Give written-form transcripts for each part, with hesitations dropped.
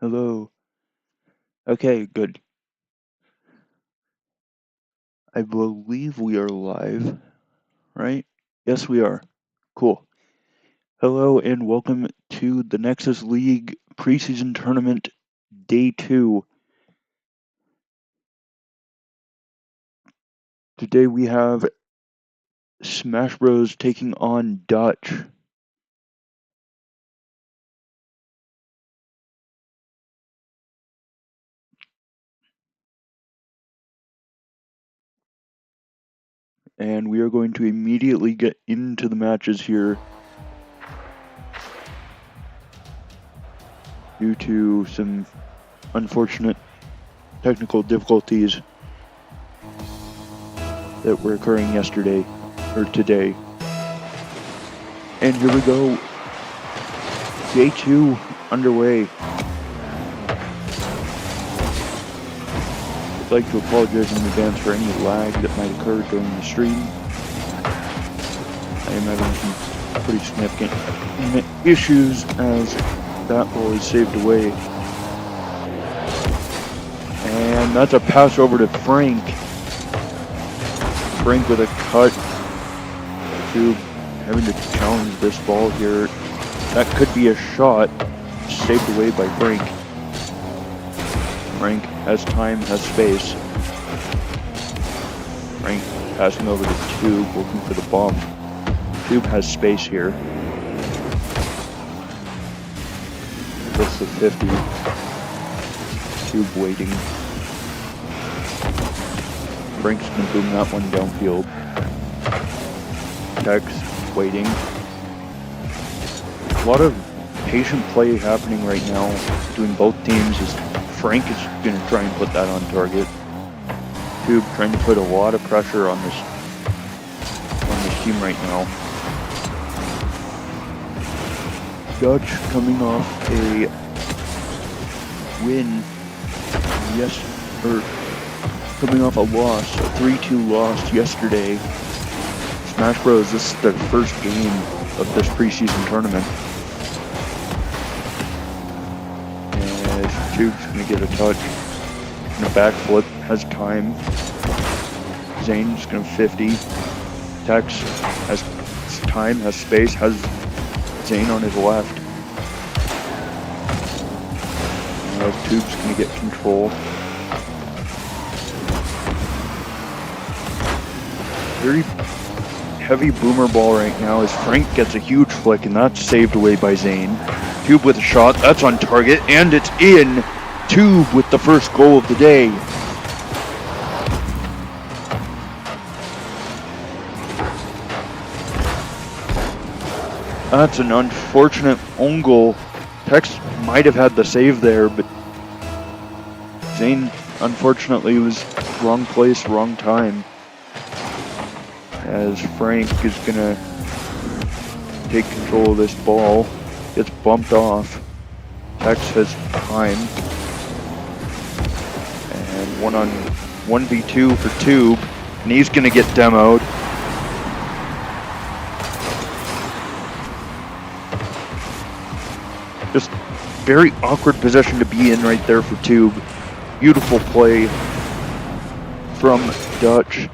Hello. Okay, good. I believe we are live, right? Yes, we are. Cool. Hello and welcome to the Nexus League Pre-Season Tournament Day 2. Today we have Smash Bros taking on Dutch. And we are going to immediately get into the matches here due to some unfortunate technical difficulties that were occurring yesterday, or today. And here we go. Day 2 underway. I'd like to apologize in advance for any lag that might occur during the stream. I am having some pretty significant issues as that ball is saved away. And that's a pass over to Frank. Frank with a cut to having to challenge this ball here. That could be a shot, saved away by Frank. Frank has time, has space. Frank passing over to Tube, looking for the bomb. Tube has space here. That's the 50. Tube waiting. Frank's gonna boom that one downfield. Tex waiting. A lot of patient play happening right now between both teams. As Frank is going to try and put that on target. Tube trying to put a lot of pressure on this team right now. Dutch coming off a win, coming off a loss, a 3-2 loss yesterday. Smash Bros, this is their first game of this preseason tournament. Tube's gonna get a touch. And a backflip, has time. Zane's gonna 50. Tex has time, has space, has Zane on his left. Tube's gonna get control. Very heavy boomer ball right now as Frank gets a huge flick, and that's saved away by Zane. Tube with a shot, that's on target, and it's in. Tube with the first goal of the day. That's an unfortunate own goal. Tex might have had the save there, but Zane unfortunately was wrong place, wrong time. As Frank is gonna take control of this ball. Gets bumped off. Tex has time. And 1v2 for Tube. And he's gonna get demoed. Just very awkward position to be in right there for Tube. Beautiful play from Dutch.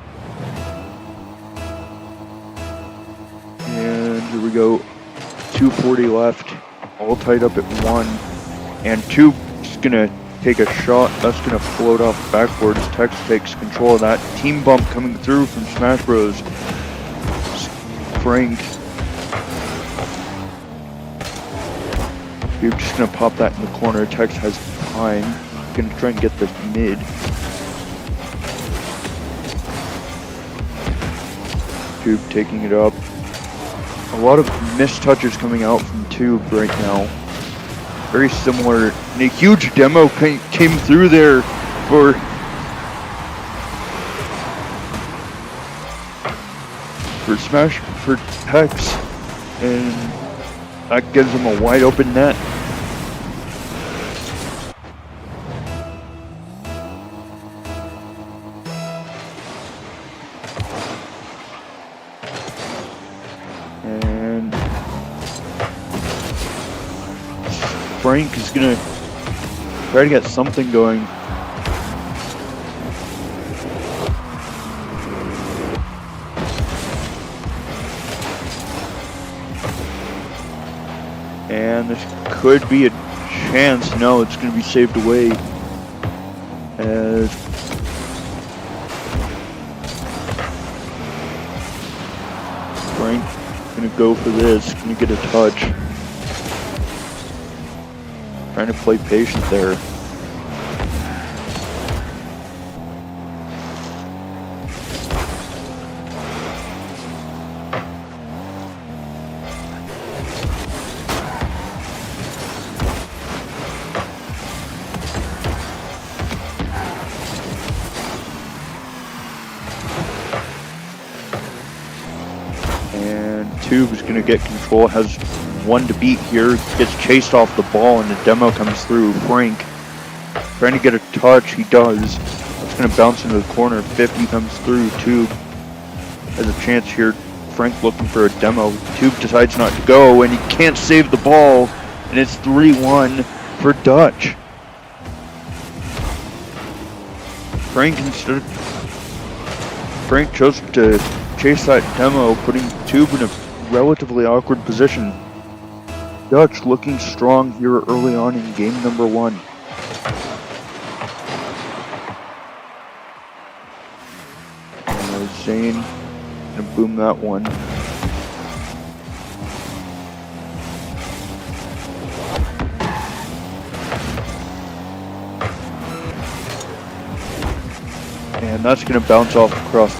And here we go. 2:40 left, all tied up at 1, and Tube's gonna take a shot. That's gonna float off backwards. Tex takes control of that. Team bump coming through from Smash Bros. Frank. Tube's just gonna pop that in the corner. Tex has time. Gonna try and get the mid. Tube taking it up. A lot of missed touches coming out from Tube right now. Very similar. And a huge demo came through there for Smash, for Tex. And that gives him a wide open net. Frank is gonna Try to get something going. And this could be a chance. No, it's going to be saved away. As Frank going to go for this. Going to get a touch. Trying to play patient there. Tube is going to get control, has one to beat here, gets chased off the ball, and the demo comes through. Frank trying to get a touch, he does. It's going to bounce into the corner. 50 comes through. Tube has a chance here. Frank looking for a demo. Tube decides not to go, and he can't save the ball, and it's 3-1 for Dutch. Frank chose to chase that demo, putting Tube in a relatively awkward position. Dutch looking strong here early on in game number 1. Zane gonna boom that one. And that's gonna bounce off across.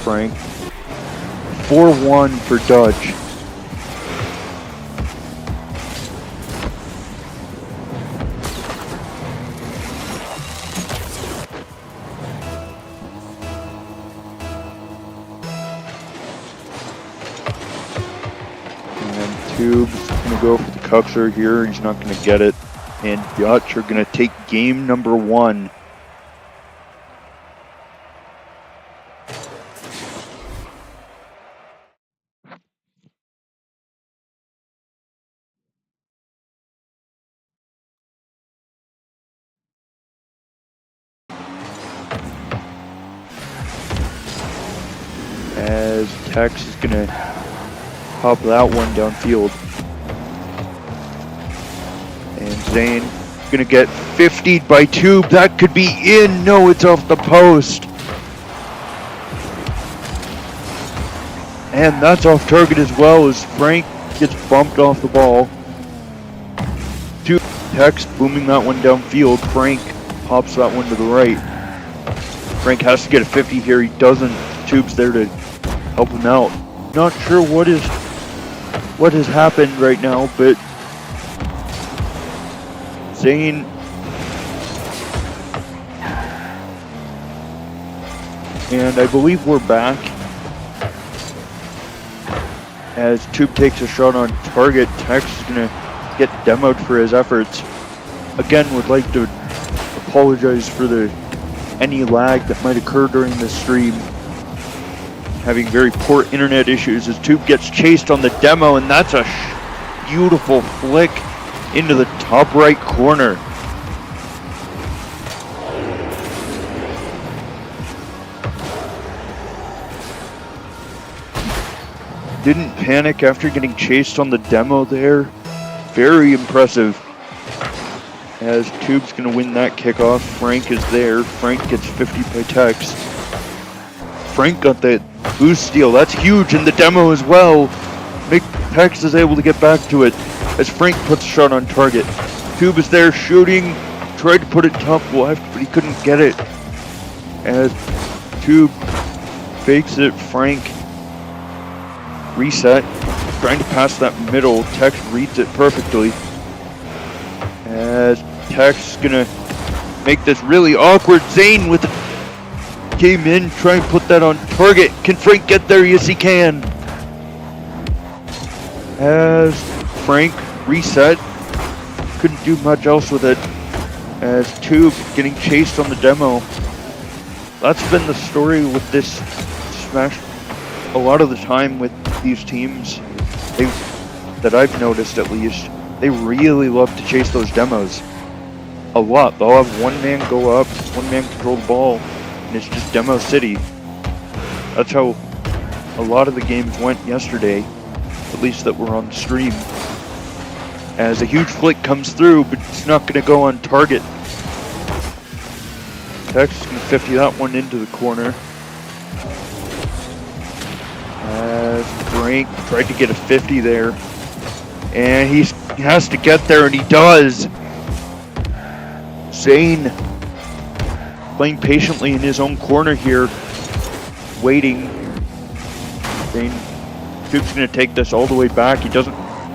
Frank. 4-1 for Dutch. And Tube's gonna go for the cuxer here. He's not gonna get it. And Dutch are gonna take game number 1. As Tex is gonna pop that one downfield. And Zane gonna get 50'd by Tube. That could be in. No, it's off the post. And that's off target as well as Frank gets bumped off the ball. Tex booming that one downfield. Frank pops that one to the right. Frank has to get a 50 here. He doesn't. Tube's there to help him out. Not sure what has happened right now, but Zane and I believe we're back as Tube takes a shot on target. Tex is gonna get demoed for his efforts. Again, would like to apologize for any lag that might occur during this stream. Having very poor internet issues as Tube gets chased on the demo, and that's a beautiful flick into the top right corner. Didn't panic after getting chased on the demo there. Very impressive. As Tube's gonna win that kickoff. Frank is there. Frank gets 50 by Tex. Frank got that boost steal. That's huge in the demo as well. Tex is able to get back to it as Frank puts a shot on target. Tube is there shooting. Tried to put it top left, but he couldn't get it. As Tube fakes it, Frank reset. Trying to pass that middle. Tex reads it perfectly. As Tex is gonna make this really awkward. Zane with came in, try and put that on target. Can Frank get there? Yes, he can. As Frank reset, couldn't do much else with it. As Tube getting chased on the demo. That's been the story with this Smash a lot of the time with these teams, that I've noticed at least, they really love to chase those demos. A lot. They'll have one man go up, one man control the ball, and it's just demo city. That's how a lot of the games went yesterday, at least that were on stream. As a huge flick comes through, but it's not going to go on target. Tex can 50 that one into the corner. As Frank tried to get a 50 there. And he has to get there, and he does. Zane playing patiently in his own corner here, waiting. Zane Duke's going to take this all the way back.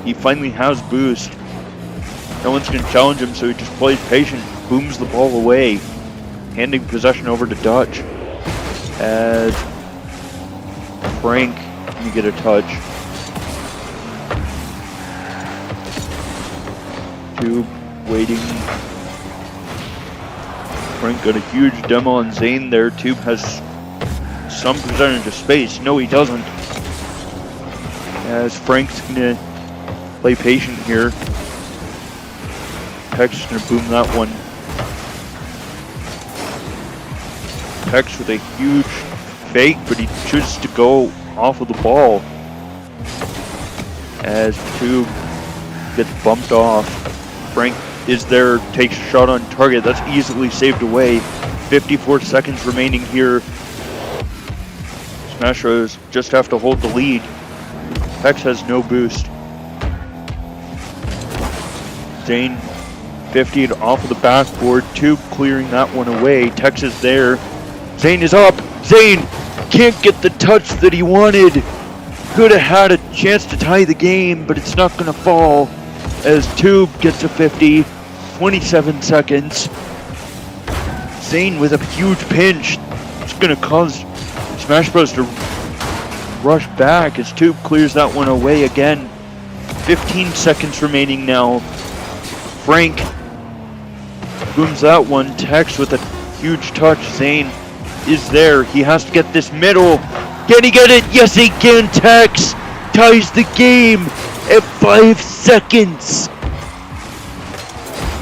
He finally has boost. No one's going to challenge him, so he just plays patient, booms the ball away, handing possession over to Dutch. As Frank can get a touch. Tube waiting. Frank got a huge demo on Zane there. Tube has some percentage of space. No, he doesn't. As Frank's gonna play patient here. Peck's is gonna boom that one. Peck's with a huge fake, but he chooses to go off of the ball. As Tube gets bumped off. Frank is there, takes a shot on target. That's easily saved away. 54 seconds remaining here. Smash Bros just have to hold the lead. Pex has no boost. Zane 50'd off of the backboard. Tube clearing that one away. Tex is there. Zane is up. Zane can't get the touch that he wanted. Could have had a chance to tie the game, but it's not going to fall. As Tube gets a 50, 27 seconds. Zane with a huge pinch. It's going to cause Smash Bros to rush back as Tube clears that one away again. 15 seconds remaining now. Frank booms that one. Tex with a huge touch. Zane is there. He has to get this middle. Can he get it? Yes, he can. Tex ties the game at 5 seconds.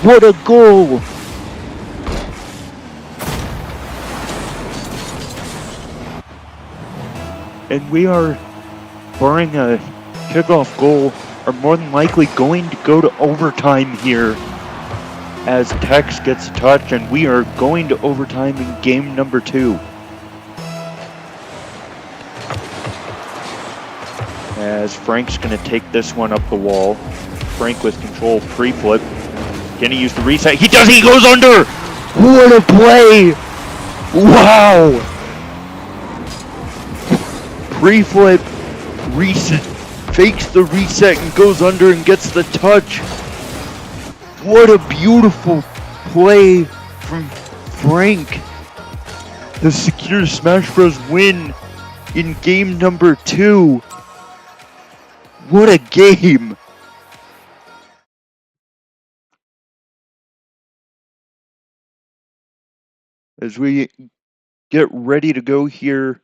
What a goal. And we are, barring a kickoff goal, are more than likely going to go to overtime here as Tex gets a touch, and we are going to overtime in game number 2. As Frank's going to take this one up the wall. Frank with control, pre-flip. Can he use the reset? He does! He goes under! What a play! Wow! Pre-flip, reset, fakes the reset and goes under and gets the touch. What a beautiful play from Frank. The secure Smash Bros win in game number 2. What a game! As we get ready to go here.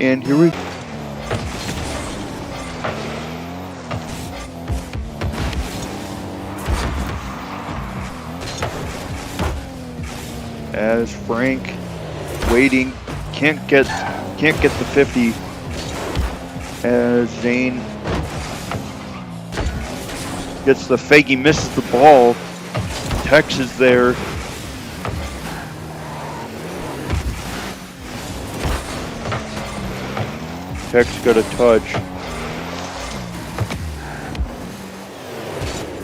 And here we as Frank waiting, can't get the 50. As Zane gets the fake, he misses the ball. Tex is there. Tex got a touch.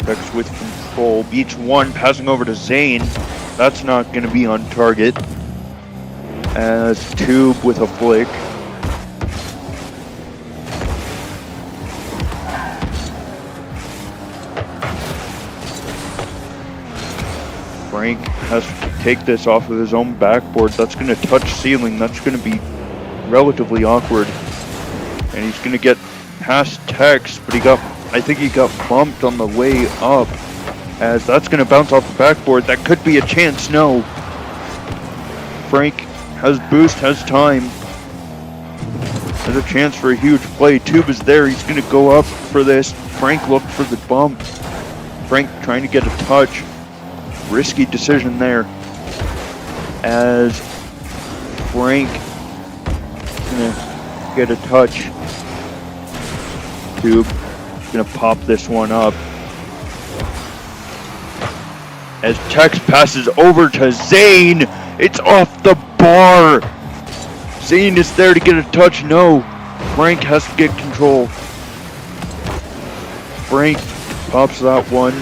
Tex with control, beats one, passing over to Zane. That's not going to be on target. as Tube with a flick. Frank has to take this off of his own backboard. That's going to touch ceiling. That's going to be relatively awkward. And he's going to get past Tex, but I think he got bumped on the way up. As that's going to bounce off the backboard. That could be a chance. No. Frank has boost, has time. There's a chance for a huge play. Tube is there. He's going to go up for this. Frank looked for the bump. Frank trying to get a touch. Risky decision there. As Frank is going to get a touch. Tube is going to pop this one up. As Tex passes over to Zane. It's off the bar. Zane is there to get a touch. No. Frank has to get control. Frank pops that one.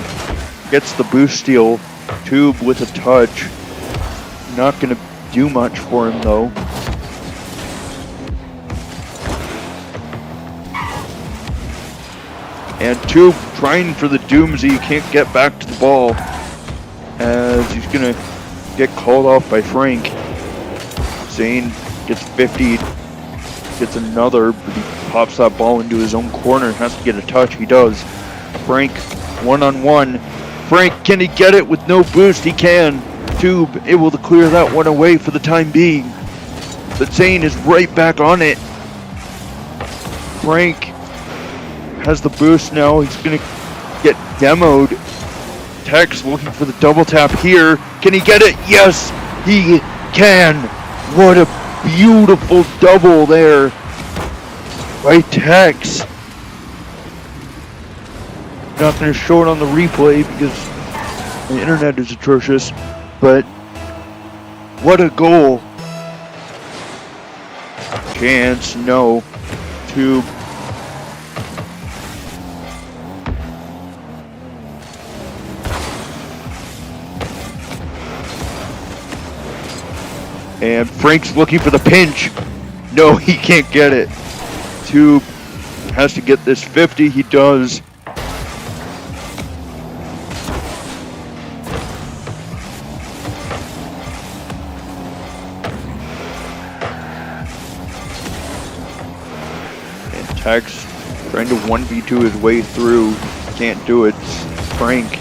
Gets the boost steal. Tube with a touch. Not going to do much for him though. And Tube trying for the Doomsy. Can't get back to the ball. As he's going to get called off by Frank. Zane gets 50. Gets another, but he pops that ball into his own corner. Has to get a touch. He does. Frank one-on-one. Frank, can he get it with no boost? He can. Tube able to clear that one away for the time being. But Zane is right back on it. Frank has the boost now. He's going to get demoed. Tex looking for the double tap here. Can he get it? Yes, he can. What a beautiful double there by Tex. Not going to show it on the replay because the internet is atrocious, but what a goal. Chance, no. Tube. And Frank's looking for the pinch. No, he can't get it. Tube has to get this 50. He does. And Tex trying to 1v2 his way through. Can't do it. Frank.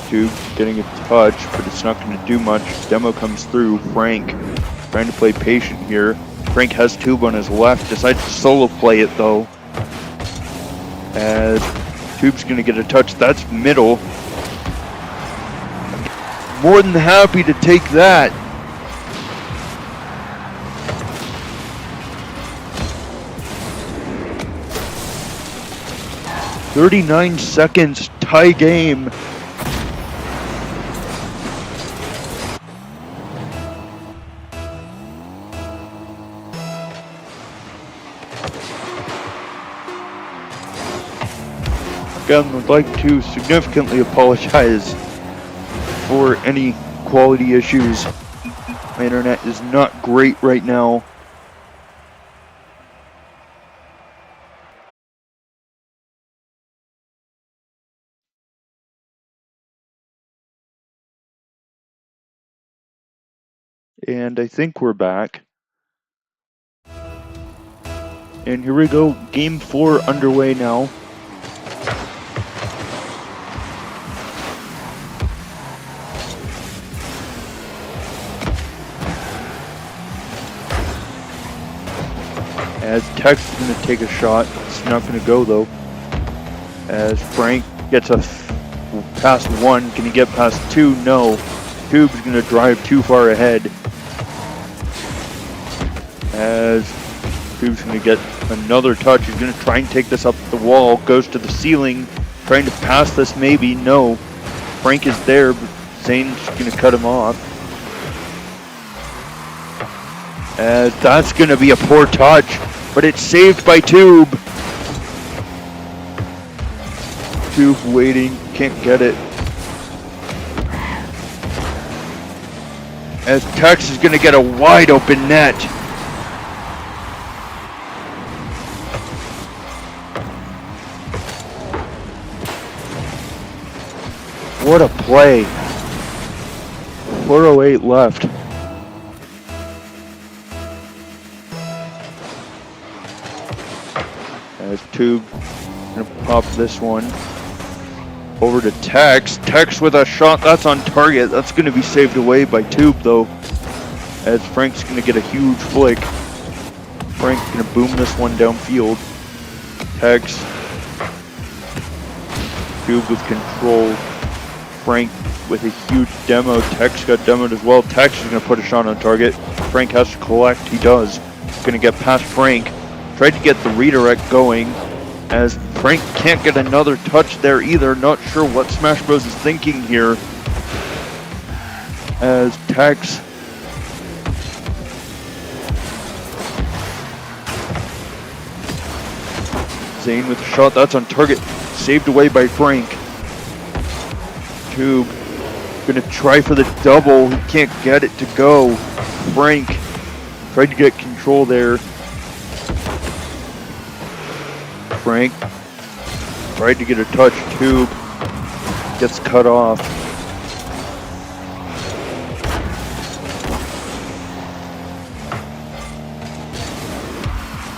Tube getting a touch, but it's not going to do much. Demo comes through. Frank trying to play patient here. Frank has Tube on his left, decides to solo play it though. As Tube's going to get a touch. That's middle. More than happy to take that. "39 seconds, tie game." Again, would like to significantly apologize for any quality issues. My internet is not great right now. And I think we're back. And here we go, game 4 underway now. As Tex is going to take a shot. It's not going to go though. As Frank gets a past 1. Can he get past 2? No. Tube's going to drive too far ahead. As Tube's going to get another touch. He's going to try and take this up the wall. Goes to the ceiling. Trying to pass this maybe. No. Frank is there, but Zane's going to cut him off. As that's going to be a poor touch. But it's saved by Tube. Tube waiting. Can't get it. as Tex is going to get a wide open net. What a play. 4:08 left. As Tube gonna pop this one over to Tex. Tex with a shot that's on target. That's gonna be saved away by Tube though. As Frank's gonna get a huge flick. Frank's gonna boom this one downfield. Tex. Tube with control. Frank with a huge demo. Tex got demoed as well. Tex is gonna put a shot on target. Frank has to collect. He does. Gonna get past Frank. Tried to get the redirect going as Frank can't get another touch there either. Not sure what Smash Bros is thinking here. As Tex Zane with a shot that's on target. Saved away by Frank. Tube gonna try for the double. He can't get it to go. Frank tried to get control there. Frank tried to get a touch. Tube gets cut off.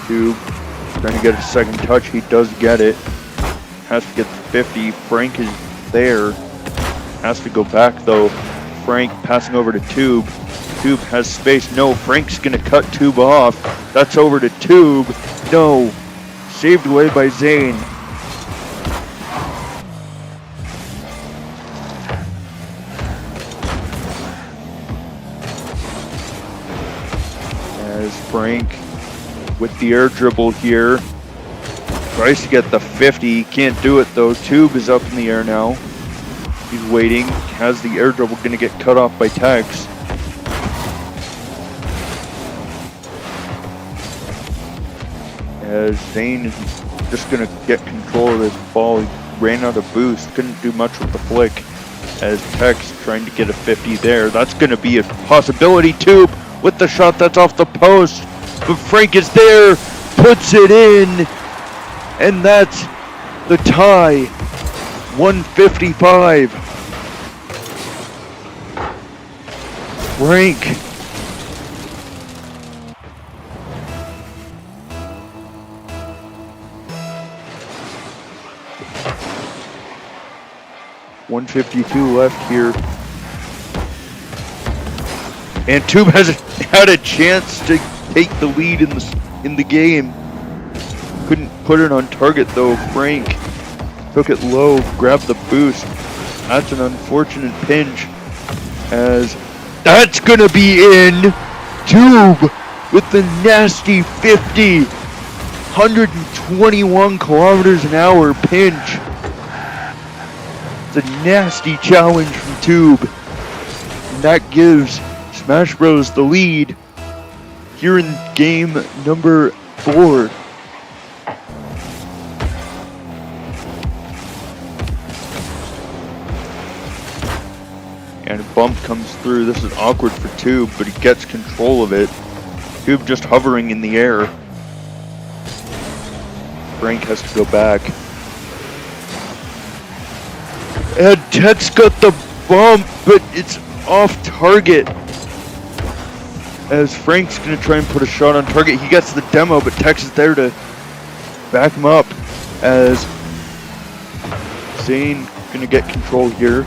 Tube trying to get a second touch. He does get it. Has to get 50. Frank is there. Has to go back though. Frank passing over to Tube. Tube has space. No, Frank's gonna cut Tube off. That's over to Tube. No. Saved away by Zane. As Frank with the air dribble here. Tries to get the 50. Can't do it though. Tube is up in the air now. He's waiting. Has the air dribble. Gonna get cut off by Tex. As Zane is just gonna get control of this ball. He ran out of boost. Couldn't do much with the flick. As Tex trying to get a 50 there. That's gonna be a possibility. Tube with the shot that's off the post. But Frank is there. Puts it in. And that's the tie. 155. Frank. .152 left here. And Tube has had a chance to take the lead in the game. Couldn't put it on target though. Frank took it low, grabbed the boost. That's an unfortunate pinch. As that's gonna be in. Tube with the nasty 50. 121 kilometers an hour pinch. It's a nasty challenge from Tube. And that gives Smash Bros the lead here in game number 4. And a bump comes through. This is awkward for Tube, but he gets control of it. Tube just hovering in the air. Frank has to go back. And Tex got the bump, but it's off target. As Frank's gonna try and put a shot on target. He gets the demo, but Tex is there to back him up. As Zane gonna get control here.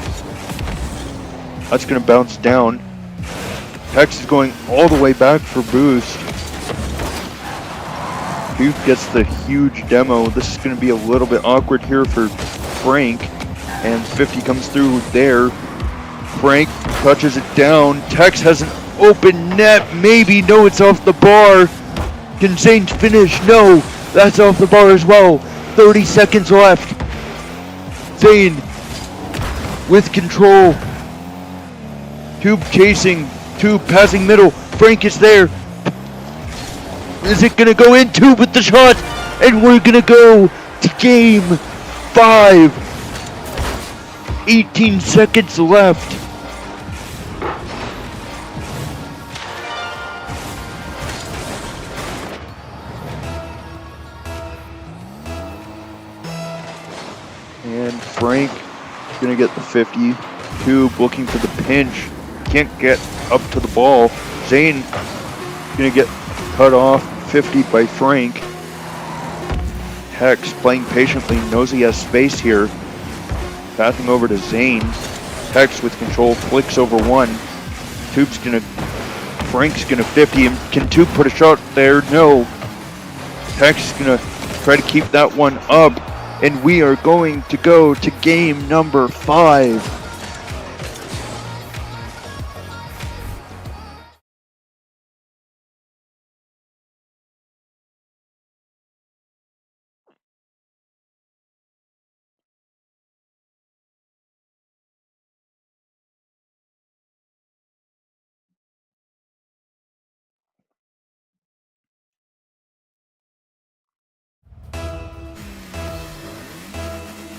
That's gonna bounce down. Tex is going all the way back for boost. Duke gets the huge demo. This is gonna be a little bit awkward here for Frank. And 50 comes through there. Frank touches it down. Tex has an open net. Maybe. No, it's off the bar. Can Zane finish? No, that's off the bar as well. 30 seconds left. Zane with control. Tube chasing. Tube passing middle. Frank is there. Is it gonna go in? Tube with the shot. And we're gonna go to game 5. 18 seconds left. Frank gonna get the 50. Tube looking for the pinch. Can't get up to the ball. Zane gonna get cut off. 50 by Frank. Tex playing patiently, knows he has space here. Passing over to Zane. Tex with control, flicks over one. Frank's gonna 50 him. Can Tube put a shot there? No. Tex is gonna try to keep that one up. And we are going to go to game number 5.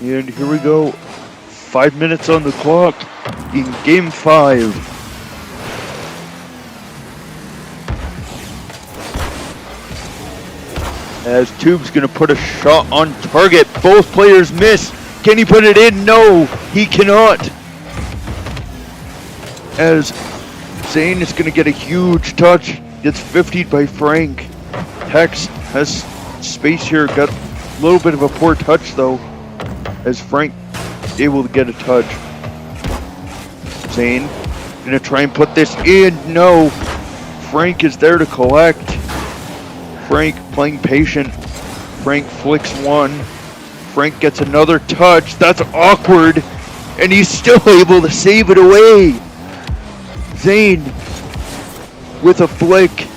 And here we go. 5 minutes on the clock in game 5. As Tube's gonna put a shot on target. Both players miss. Can he put it in? No, he cannot. As Zane is gonna get a huge touch. Gets 50'd by Frank. Tex has space here. Got a little bit of a poor touch though. As Frank able to get a touch. Zane gonna try and put this in. No. Frank is there to collect. Frank playing patient. Frank flicks one. Frank gets another touch. That's awkward. And he's still able to save it away. Zane with a flick.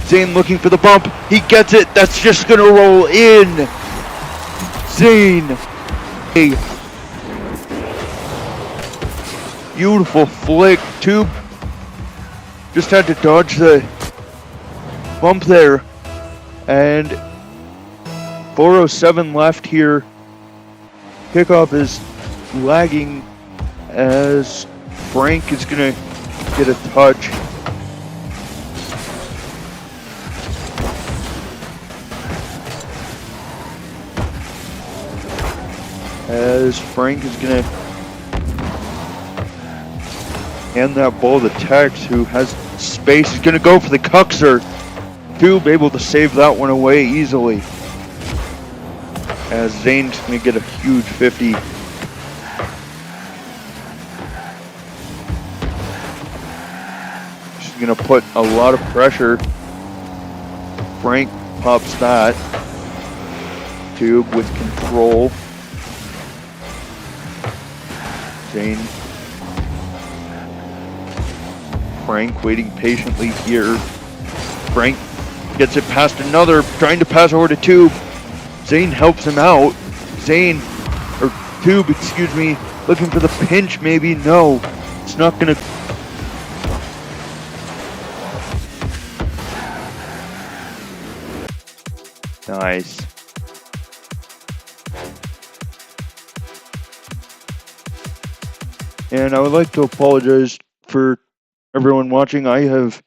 Zane looking for the bump. He gets it. That's just gonna roll in. Zane. A beautiful flick. Tube just had to dodge the bump there. And 4:07 left here. Kickoff is lagging as Frank is gonna get a touch. As Frank is gonna hand that ball to Tex, who has space. He's gonna go for the cuxer. Tube able to save that one away easily. As Zane's gonna get a huge 50. She's gonna put a lot of pressure. Frank pops that. Tube with control. Zane. Frank waiting patiently here. Frank gets it past another, trying to pass over to Tube. Zane helps him out. Tube, excuse me, looking for the pinch maybe. No, it's not gonna. Nice. And I would like to apologize for everyone watching. I have